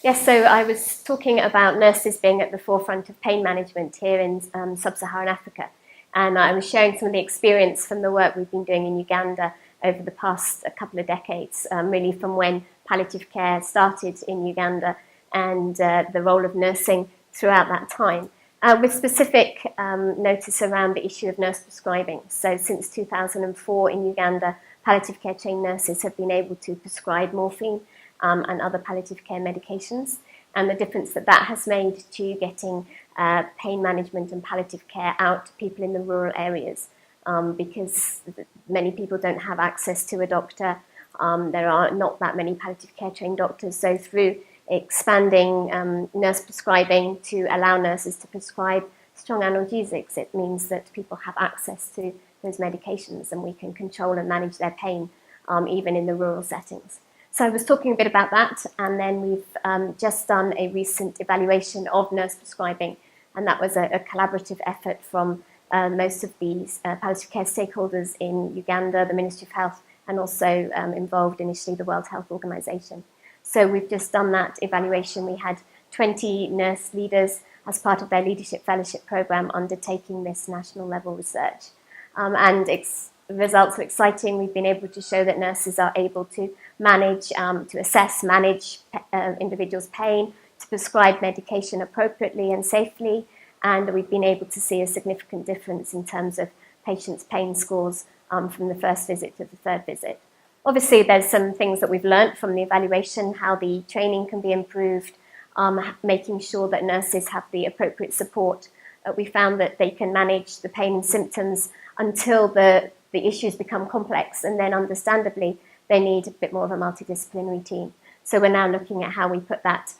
Yes, so I was talking about nurses being at the forefront of pain management here in sub-Saharan Africa. And I was sharing some of the experience from the work we've been doing in Uganda over the past couple of decades, really from when palliative care started in Uganda and the role of nursing throughout that time, with specific notice around the issue of nurse prescribing. So since 2004 in Uganda, palliative care trained nurses have been able to prescribe morphine and other palliative care medications, and the difference that that has made to getting pain management and palliative care out to people in the rural areas, because many people don't have access to a doctor. There are not that many palliative care trained doctors, so through expanding nurse prescribing to allow nurses to prescribe strong analgesics, it means that people have access to those medications and we can control and manage their pain even in the rural settings. So I was talking a bit about that, and then we've just done a recent evaluation of nurse prescribing, and that was a collaborative effort from most of these palliative care stakeholders in Uganda, the Ministry of Health, and also involved initially the World Health Organization. So we've just done that evaluation. We had 20 nurse leaders as part of their leadership fellowship program undertaking this national level research. And the results are exciting. We've been able to show that nurses are able to manage, to assess, manage individuals' pain, to prescribe medication appropriately and safely, and we've been able to see a significant difference in terms of patients' pain scores from the first visit to the third visit. Obviously, there's some things that we've learnt from the evaluation, how the training can be improved, making sure that nurses have the appropriate support. We found that they can manage the pain and symptoms until the issues become complex, and then understandably they need a bit more of a multidisciplinary team. So we're now looking at how we put that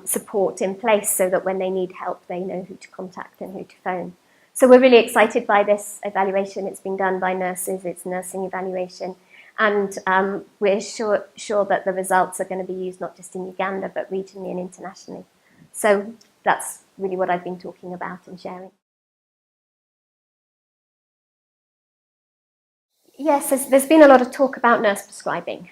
support in place so that when they need help they know who to contact and who to phone. So we're really excited by this evaluation. It's been done by nurses, it's nursing evaluation, and we're sure that the results are going to be used not just in Uganda but regionally and internationally. So that's really what I've been talking about and sharing. Yes, there's been a lot of talk about nurse prescribing.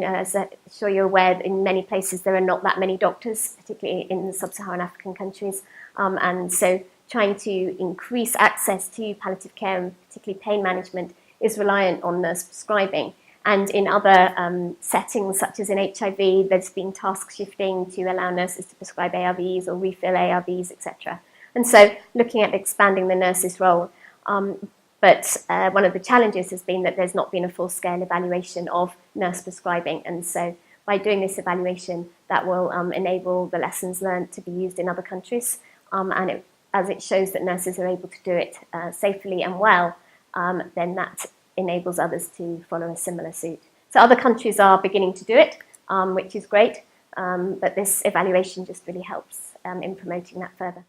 As I'm sure you're aware, in many places there are not that many doctors, particularly in the sub-Saharan African countries. And so trying to increase access to palliative care, and particularly pain management, is reliant on nurse prescribing. And in other settings, such as in HIV, there's been task shifting to allow nurses to prescribe ARVs or refill ARVs, etc. And so looking at expanding the nurse's role. But one of the challenges has been that there's not been a full-scale evaluation of nurse prescribing. And so by doing this evaluation, that will enable the lessons learned to be used in other countries. As it shows that nurses are able to do it safely and well, then that enables others to follow a similar suit. So other countries are beginning to do it, which is great. But this evaluation just really helps in promoting that further.